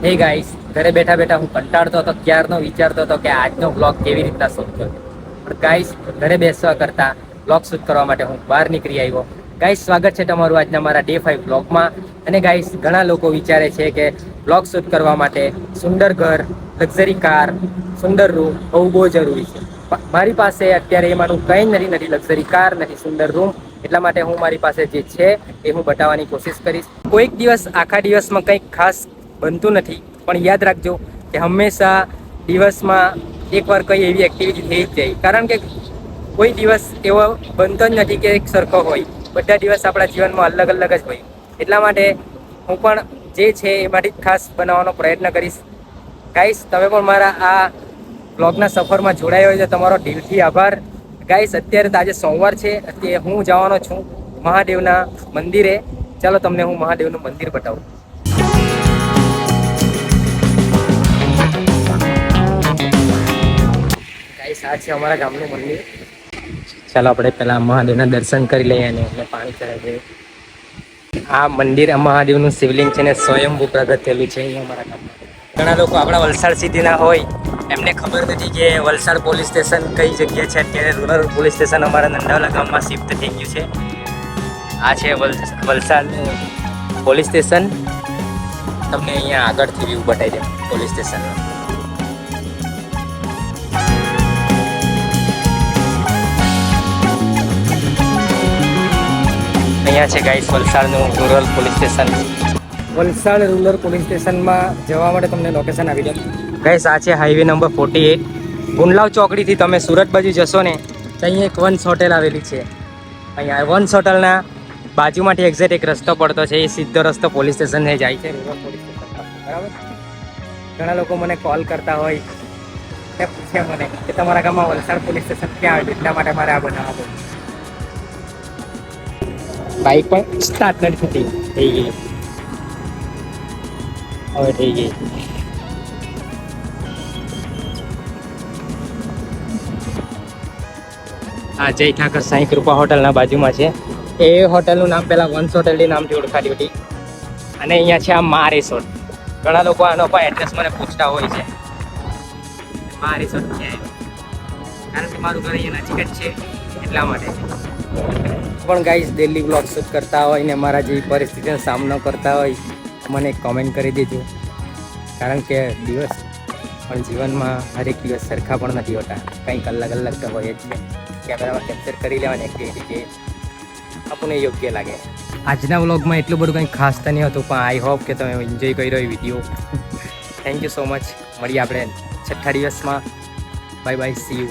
હે ગાઈસ, ઘરે બેઠા બેઠા હું કંટાળતો હતો, ક્યારનો વિચારતો હતો કે આજનો બ્લોગ કેવી રીતના શૂટ કરું. પણ ગાઈસ, ઘરે બેસવા કરતા બ્લોગ શૂટ કરવા માટે હું બહાર નીકળી આવ્યો. ગાઈસ, સ્વાગત છે તમારું આજના મારા ડે 5 બ્લોગમાં. અને ગાઈસ, ઘણા લોકો વિચારે છે કે બ્લોગ શૂટ કરવા માટે સુંદર ઘર, લક્ઝરી કાર, સુંદર રૂમ હોવું બહુ જરૂરી છે. મારી પાસે અત્યારે એમાંનું કંઈ નથી લક્ઝરી કાર, નથી સુંદર રૂમ. એટલા માટે હું મારી પાસે જે છે એ હું બતાવવાની કોશિશ કરીશ. કોઈક દિવસ આખા દિવસમાં કંઈક ખાસ બનતું નથી, પણ યાદ રાખજો કે હંમેશા દિવસમાં એકવાર કંઈ એવી એક્ટિવિટી થઈ જ જાય. કારણ કે કોઈ દિવસ એવો બનતો જ નથી કે એક સરખો હોય. બધા દિવસ આપણા જીવનમાં અલગ અલગ જ હોય. એટલા માટે હું પણ જે છે એમાંથી જ ખાસ બનાવવાનો પ્રયત્ન કરીશ. ગાઈસ, તમે પણ મારા આ બ્લોગના સફરમાં જોડાયા હોય તો તમારો દિલથી આભાર. ગાઈસ, અત્યારે તો આજે સોમવાર છે, અત્યારે હું જવાનો છું મહાદેવના મંદિરે. ચાલો તમને હું મહાદેવનું મંદિર બતાવું. ગાઈસ, આ છે અમારા ગામનું મંદિર. ચાલો આપણે પહેલા મહાદેવના દર્શન કરી લઈએ અને એમને પાણી ચડાવી દઈએ. આ મંદિર મહાદેવનું શિવલિંગ છે ને સ્વયંભૂ પ્રગટ થયેલું છે અહીંયા અમારા ગામમાં. ઘણા લોકો આપણા વલસાડ સિટીના હોય એમને ખબર નથી કે વલસાડ પોલીસ સ્ટેશન કઈ જગ્યાએ છે. અત્યારે રૂરલ પોલીસ સ્ટેશન અમારા નંદાવલા ગામમાં શિફ્ટ થઈ ગયું છે. આ છે વલસાડનું પોલીસ સ્ટેશન. તમને અહીંયા આગળથી વ્યૂ બતાવી દે પોલીસ સ્ટેશનનો. અહીંયા છે ગાઈસ વલસાડનું rural police station. Valsad rural police સ્ટેશનમાં જવા માટે તમને લોકેશન આવી દઉં. ગાઈસ, આ છે હાઈવે નંબર 48. ગુંડલાવ ચોકડીથી તમે સુરત બાજુ જશો ને તો અહીંયા એક વંશ હોટેલ આવેલી છે. અહીંયા વંશ હોટલના બાજુમાંથી એક્ઝેક્ટ એક રસ્તો પડતો છે. એ સીધો રસ્તો પોલીસ સ્ટેશનને જાય છે, રૂરલ પોલીસ સ્ટેશન પાસે. બરાબર. ઘણા લોકો મને કોલ કરતા હોય એ પૂછે મને કે તમારા ગામમાં વલસાડ પોલીસ સ્ટેશન ક્યાં આવ્યું, એટલા માટે મારે આ બનાવવા પડ્યું. બાઈક પણ સ્ટાર્ટ નથી થતી. થઈ ગઈ, હવે થઈ ગઈ. આ જય ઠાકર સાંઈ કૃપા હોટલના બાજુમાં છે. એ હોટલનું નામ પહેલાં વંશ હોટલની નામથી ઓળખાતી હતી. અને અહીંયા છે આ મા રિસોર્ટ. ઘણા લોકો આનો પણ એડ્રેસ મને પૂછતા હોય છે મા રિસોર્ટ ક્યાં આવ્યું. કારણ કે મારું ઘર અહીંયા નજીક જ છે, એટલા માટે છે. પણ ગાઈસ, ડેલી બ્લોગ શૂટ કરતા હોય ને મારા જેવી પરિસ્થિતિનો સામનો કરતા હોય મને કોમેન્ટ કરી દેજો. કારણ કે દિવસ પણ જીવનમાં હરેક દિવસ સરખા પણ નથી હોતા. કંઈક અલગ અલગ તો હોય જ છે. કેમેરામાં કેપ્ચર કરી લેવાની એક્ટિવિટી જે આપણને યોગ્ય લાગે. આજના વ્લોગમાં એટલું બધું કંઈ ખાસ તો નહીં હતું, પણ આઈ હોપ કે તમે એન્જોય કર્યો એ video. Thank you so much. મળીએ આપણે 6થા દિવસમાં. Bye bye, see you.